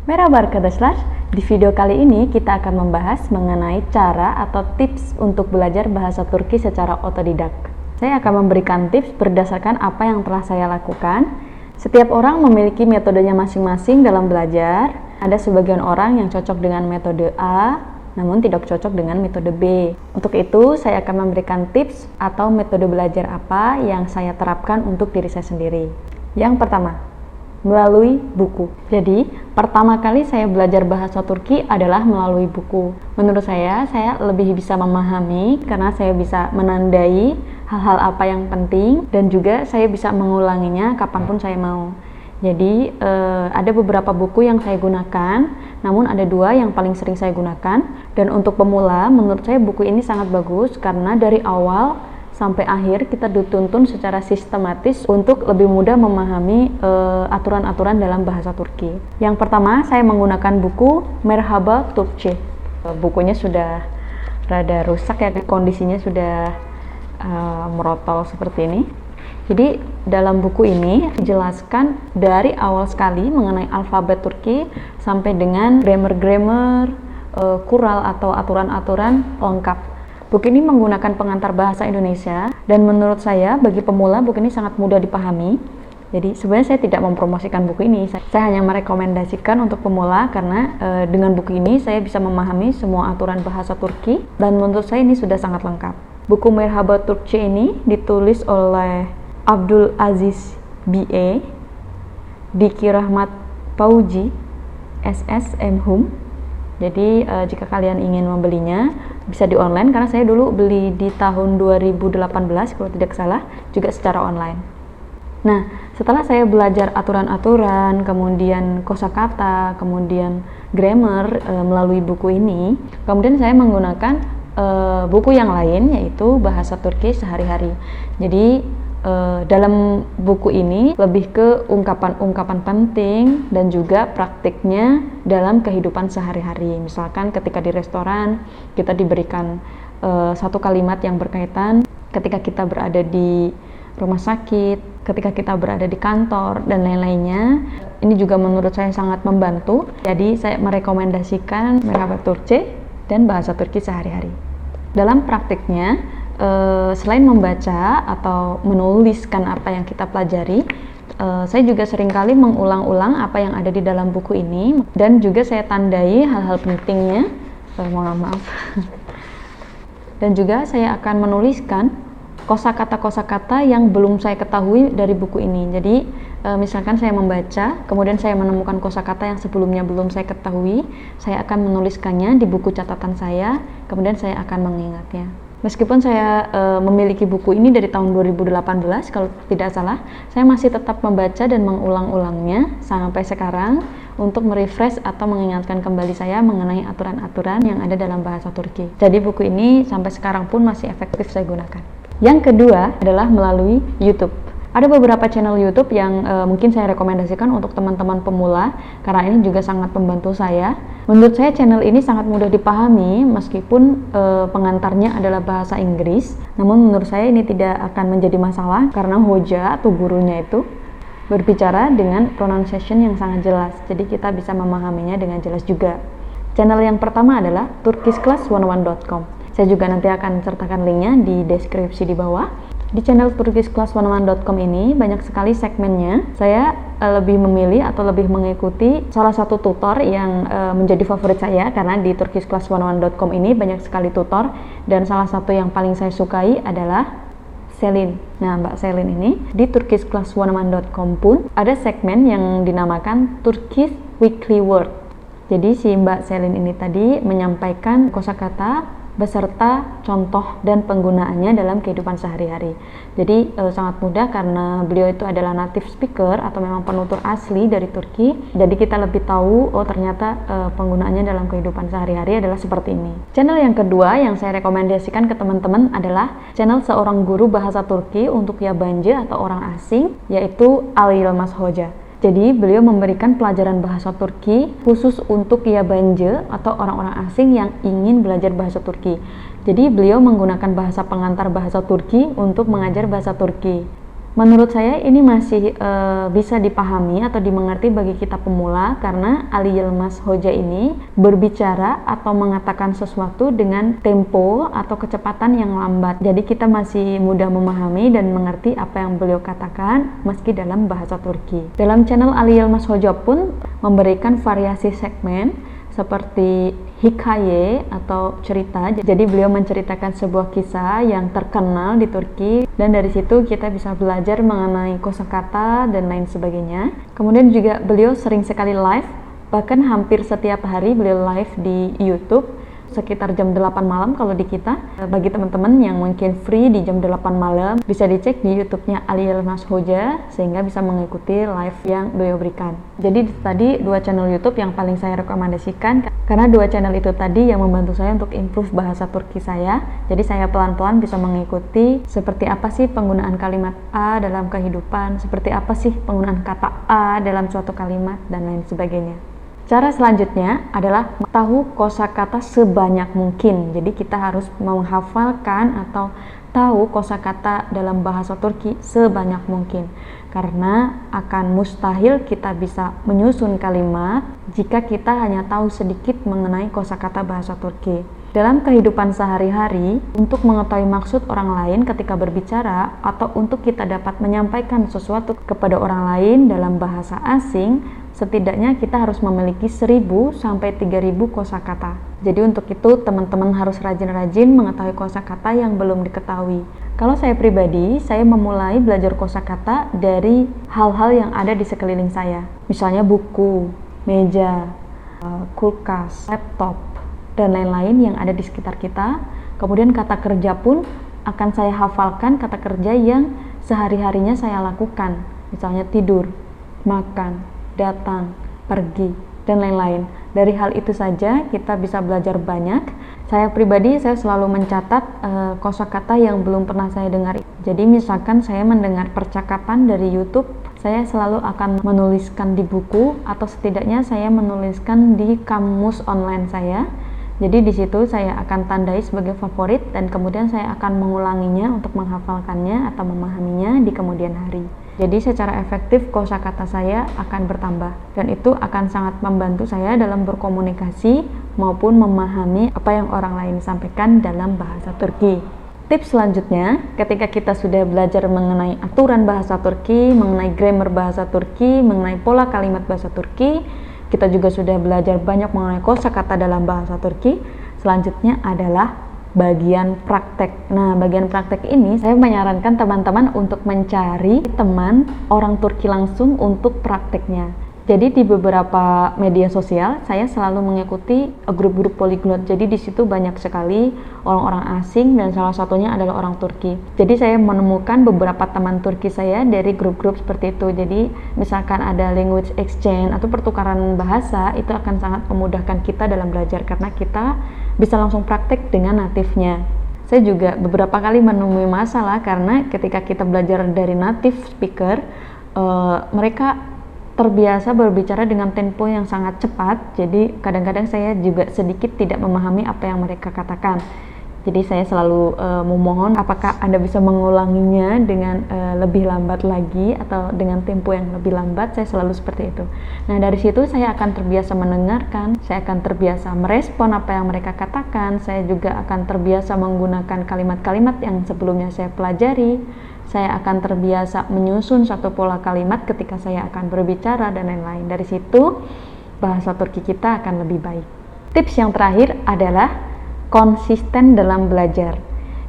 Merhaba arkadaşlar, di video kali ini kita akan membahas mengenai cara atau tips untuk belajar bahasa Turki secara otodidak. Saya akan memberikan tips berdasarkan apa yang telah saya lakukan. Setiap orang memiliki metodenya masing-masing dalam belajar. Ada sebagian orang yang cocok dengan metode A, namun tidak cocok dengan metode B. Untuk itu, saya akan memberikan tips atau metode belajar apa yang saya terapkan untuk diri saya sendiri. Yang pertama, melalui buku. Jadi, pertama kali saya belajar bahasa Turki adalah melalui buku. Menurut saya lebih bisa memahami karena saya bisa menandai hal-hal apa yang penting dan juga saya bisa mengulanginya kapanpun saya mau. Jadi, ada beberapa buku yang saya gunakan, namun ada dua yang paling sering saya gunakan. Dan untuk pemula, menurut saya buku ini sangat bagus karena dari awal sampai akhir kita dituntun secara sistematis untuk lebih mudah memahami aturan-aturan dalam bahasa Turki. Yang pertama, saya menggunakan buku Merhaba Türkçe. Bukunya sudah rada rusak ya, kondisinya sudah merotol seperti ini. Jadi dalam buku ini dijelaskan dari awal sekali mengenai alfabet Turki sampai dengan grammar-grammar, kural atau aturan-aturan lengkap. Buku ini menggunakan pengantar bahasa Indonesia dan menurut saya bagi pemula buku ini sangat mudah dipahami. Jadi sebenarnya saya tidak mempromosikan buku ini, saya hanya merekomendasikan untuk pemula karena dengan buku ini saya bisa memahami semua aturan bahasa Turki dan menurut saya ini sudah sangat lengkap. Buku Merhaba Türkçe ini ditulis oleh Abdul Aziz B.A, Diki Rahmat Pauji, SS Mhum. Jadi jika kalian ingin membelinya bisa di online karena saya dulu beli di tahun 2018 kalau tidak salah, juga secara online. Nah, setelah saya belajar aturan-aturan, kemudian kosakata, kemudian grammar melalui buku ini, kemudian saya menggunakan buku yang lain yaitu bahasa Turki sehari-hari. Jadi dalam buku ini lebih ke ungkapan-ungkapan penting dan juga praktiknya dalam kehidupan sehari-hari. Misalkan ketika di restoran kita diberikan satu kalimat yang berkaitan ketika kita berada di rumah sakit, ketika kita berada di kantor dan lain-lainnya. Ini juga menurut saya sangat membantu. Jadi saya merekomendasikan Merhaba Türkçe dan bahasa Turki sehari-hari. Dalam praktiknya selain membaca atau menuliskan apa yang kita pelajari, saya juga seringkali mengulang-ulang apa yang ada di dalam buku ini dan juga saya tandai hal-hal pentingnya. Maaf. Dan juga saya akan menuliskan kosakata-kosakata yang belum saya ketahui dari buku ini. Jadi misalkan saya membaca, kemudian saya menemukan kosakata yang sebelumnya belum saya ketahui, saya akan menuliskannya di buku catatan saya, kemudian saya akan mengingatnya. Meskipun saya memiliki buku ini dari tahun 2018 kalau tidak salah, saya masih tetap membaca dan mengulang-ulangnya sampai sekarang untuk merefresh atau mengingatkan kembali saya mengenai aturan-aturan yang ada dalam bahasa Turki. Jadi buku ini sampai sekarang pun masih efektif saya gunakan. Yang kedua adalah melalui YouTube. Ada beberapa channel YouTube yang mungkin saya rekomendasikan untuk teman-teman pemula karena ini juga sangat membantu saya. Menurut saya channel ini sangat mudah dipahami meskipun pengantarnya adalah bahasa Inggris. Namun menurut saya ini tidak akan menjadi masalah karena hoja atau gurunya itu berbicara dengan pronunciation yang sangat jelas. Jadi kita bisa memahaminya dengan jelas juga. Channel yang pertama adalah turkishclass101.com. Saya juga nanti akan sertakan linknya di deskripsi di bawah. Di channel turkishclass101.com ini banyak sekali segmennya. Saya lebih memilih atau lebih mengikuti salah satu tutor yang menjadi favorit saya karena di turkishclass101.com ini banyak sekali tutor dan salah satu yang paling saya sukai adalah Selin. Nah, Mbak Selin ini di turkishclass101.com pun ada segmen yang dinamakan Turkish Weekly Word. Jadi si Mbak Selin ini tadi menyampaikan kosakata beserta contoh dan penggunaannya dalam kehidupan sehari-hari. Jadi sangat mudah karena beliau itu adalah native speaker atau memang penutur asli dari Turki. Jadi kita lebih tahu, oh ternyata penggunaannya dalam kehidupan sehari-hari adalah seperti ini. Channel yang kedua yang saya rekomendasikan ke teman-teman adalah channel seorang guru bahasa Turki untuk yabancı atau orang asing, yaitu Ali Yılmaz Hoca. Jadi beliau memberikan pelajaran bahasa Turki khusus untuk yabancı atau orang-orang asing yang ingin belajar bahasa Turki. Jadi beliau menggunakan bahasa pengantar bahasa Turki untuk mengajar bahasa Turki. Menurut saya ini masih bisa dipahami atau dimengerti bagi kita pemula karena Ali Yilmaz Hoja ini berbicara atau mengatakan sesuatu dengan tempo atau kecepatan yang lambat. Jadi kita masih mudah memahami dan mengerti apa yang beliau katakan meski dalam bahasa Turki. Dalam channel Ali Yilmaz Hoja pun memberikan variasi segmen seperti hikaye atau cerita. Jadi beliau menceritakan sebuah kisah yang terkenal di Turki dan dari situ kita bisa belajar mengenai kosakata dan lain sebagainya. Kemudian juga beliau sering sekali live, bahkan hampir setiap hari beliau live di YouTube sekitar jam 8 malam kalau di kita. Bagi teman-teman yang mungkin free di jam 8 malam bisa dicek di YouTube-nya Ali Yilmaz Hoja sehingga bisa mengikuti live yang beliau berikan. Jadi tadi 2 channel YouTube yang paling saya rekomendasikan karena 2 channel itu tadi yang membantu saya untuk improve bahasa Turki saya. Jadi saya pelan-pelan bisa mengikuti seperti apa sih penggunaan kalimat A dalam kehidupan, seperti apa sih penggunaan kata A dalam suatu kalimat dan lain sebagainya. Cara selanjutnya adalah tahu kosakata sebanyak mungkin. Jadi kita harus menghafalkan atau tahu kosakata dalam bahasa Turki sebanyak mungkin. Karena akan mustahil kita bisa menyusun kalimat jika kita hanya tahu sedikit mengenai kosakata bahasa Turki. Dalam kehidupan sehari-hari, untuk mengetahui maksud orang lain ketika berbicara atau untuk kita dapat menyampaikan sesuatu kepada orang lain dalam bahasa asing, setidaknya kita harus memiliki 1000 sampai 3000 kosakata. Jadi untuk itu teman-teman harus rajin-rajin mengetahui kosakata yang belum diketahui. Kalau saya pribadi, saya memulai belajar kosakata dari hal-hal yang ada di sekeliling saya. Misalnya buku, meja, kulkas, laptop, dan lain-lain yang ada di sekitar kita. Kemudian kata kerja pun akan saya hafalkan kata kerja yang sehari-harinya saya lakukan. Misalnya tidur, makan, datang, pergi, dan lain-lain. Dari hal itu saja kita bisa belajar banyak. Saya pribadi, saya selalu mencatat kosakata yang belum pernah saya dengar. Jadi misalkan saya mendengar percakapan dari YouTube, saya selalu akan menuliskan di buku atau setidaknya saya menuliskan di kamus online saya. Jadi di situ saya akan tandai sebagai favorit dan kemudian saya akan mengulanginya untuk menghafalkannya atau memahaminya di kemudian hari. Jadi secara efektif kosakata saya akan bertambah dan itu akan sangat membantu saya dalam berkomunikasi maupun memahami apa yang orang lain sampaikan dalam bahasa Turki. Tips selanjutnya, ketika kita sudah belajar mengenai aturan bahasa Turki, mengenai grammar bahasa Turki, mengenai pola kalimat bahasa Turki, kita juga sudah belajar banyak mengenai kosakata dalam bahasa Turki. Selanjutnya adalah bagian praktek. Nah, bagian praktek ini saya menyarankan teman-teman untuk mencari teman orang Turki langsung untuk prakteknya. Jadi di beberapa media sosial saya selalu mengikuti grup-grup polyglot. Jadi di situ banyak sekali orang-orang asing dan salah satunya adalah orang Turki. Jadi saya menemukan beberapa teman Turki saya dari grup-grup seperti itu. Jadi misalkan ada language exchange atau pertukaran bahasa, itu akan sangat memudahkan kita dalam belajar karena kita bisa langsung praktek dengan native-nya. Saya juga beberapa kali menemui masalah karena ketika kita belajar dari native speaker, mereka terbiasa berbicara dengan tempo yang sangat cepat, jadi kadang-kadang saya juga sedikit tidak memahami apa yang mereka katakan. Jadi saya selalu memohon apakah Anda bisa mengulanginya dengan lebih lambat lagi atau dengan tempo yang lebih lambat. Saya selalu seperti itu. Nah, dari situ saya akan terbiasa mendengarkan, saya akan terbiasa merespon apa yang mereka katakan, saya juga akan terbiasa menggunakan kalimat-kalimat yang sebelumnya saya pelajari. Saya akan terbiasa menyusun satu pola kalimat ketika saya akan berbicara dan lain-lain. Dari situ bahasa Turki kita akan lebih baik. Tips yang terakhir adalah konsisten dalam belajar.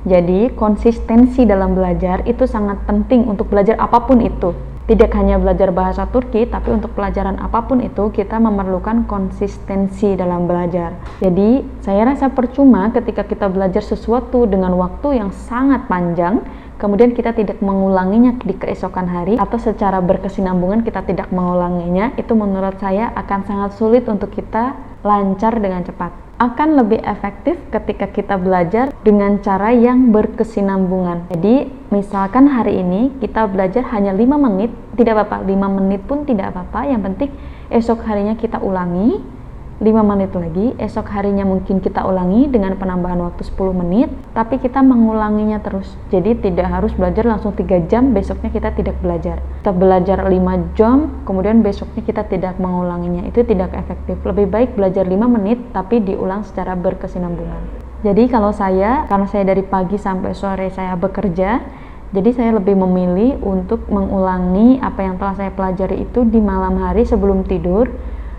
Jadi konsistensi dalam belajar itu sangat penting untuk belajar apapun itu. Tidak hanya belajar bahasa Turki, tapi untuk pelajaran apapun itu kita memerlukan konsistensi dalam belajar. Jadi saya rasa percuma ketika kita belajar sesuatu dengan waktu yang sangat panjang, kemudian kita tidak mengulanginya di keesokan hari atau secara berkesinambungan kita tidak mengulanginya, itu menurut saya akan sangat sulit untuk kita lancar dengan cepat. Akan lebih efektif ketika kita belajar dengan cara yang berkesinambungan. Jadi misalkan hari ini kita belajar hanya 5 menit, tidak apa-apa, 5 menit pun tidak apa-apa, yang penting esok harinya kita ulangi, 5 menit lagi, esok harinya mungkin kita ulangi dengan penambahan waktu 10 menit, tapi kita mengulanginya terus. Jadi tidak harus belajar langsung 3 jam, besoknya kita tidak belajar. Kita belajar 5 jam, kemudian besoknya kita tidak mengulanginya, itu tidak efektif. Lebih baik belajar 5 menit, tapi diulang secara berkesinambungan. Jadi kalau saya, karena saya dari pagi sampai sore saya bekerja, jadi saya lebih memilih untuk mengulangi apa yang telah saya pelajari itu di malam hari sebelum tidur,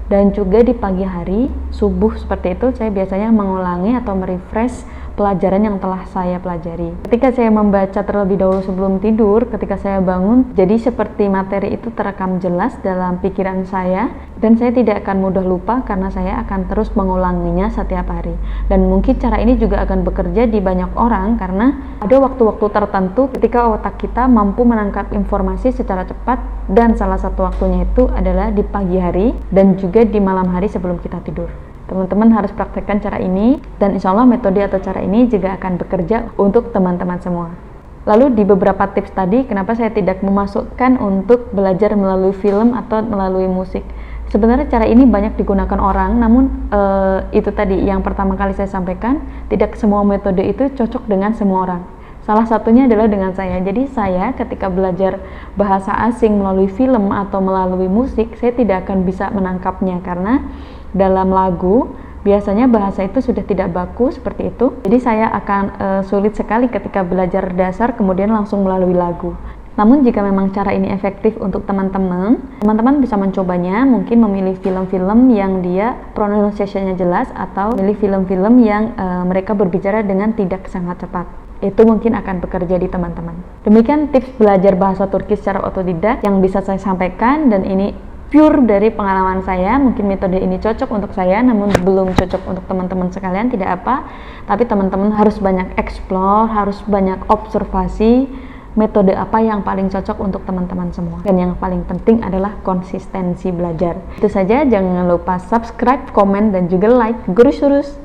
dan juga di pagi hari, subuh seperti itu, saya biasanya mengulangi atau merefresh pelajaran yang telah saya pelajari. Ketika saya membaca terlebih dahulu sebelum tidur, ketika saya bangun, jadi seperti materi itu terekam jelas dalam pikiran saya, dan saya tidak akan mudah lupa karena saya akan terus mengulanginya setiap hari. Dan mungkin cara ini juga akan bekerja di banyak orang karena ada waktu-waktu tertentu ketika otak kita mampu menangkap informasi secara cepat, dan salah satu waktunya itu adalah di pagi hari dan juga di malam hari sebelum kita tidur. Teman-teman harus praktekkan cara ini, dan insya Allah metode atau cara ini juga akan bekerja untuk teman-teman semua. Lalu di beberapa tips tadi, kenapa saya tidak memasukkan untuk belajar melalui film atau melalui musik? Sebenarnya cara ini banyak digunakan orang, namun itu tadi yang pertama kali saya sampaikan, tidak semua metode itu cocok dengan semua orang. Salah satunya adalah dengan saya. Jadi saya ketika belajar bahasa asing melalui film atau melalui musik, saya tidak akan bisa menangkapnya karena dalam lagu biasanya bahasa itu sudah tidak baku seperti itu. Jadi saya akan sulit sekali ketika belajar dasar kemudian langsung melalui lagu. Namun jika memang cara ini efektif untuk teman-teman bisa mencobanya, mungkin memilih film-film yang dia pronunciation-nya jelas, atau memilih film-film yang mereka berbicara dengan tidak sangat cepat. Itu mungkin akan bekerja di teman-teman. Demikian tips belajar bahasa Turki secara otodidak yang bisa saya sampaikan, dan ini pure dari pengalaman saya. Mungkin metode ini cocok untuk saya, namun belum cocok untuk teman-teman sekalian, tidak apa. Tapi teman-teman harus banyak explore, harus banyak observasi metode apa yang paling cocok untuk teman-teman semua. Dan yang paling penting adalah konsistensi belajar. Itu saja, jangan lupa subscribe, komen, dan juga like. Guru Surus!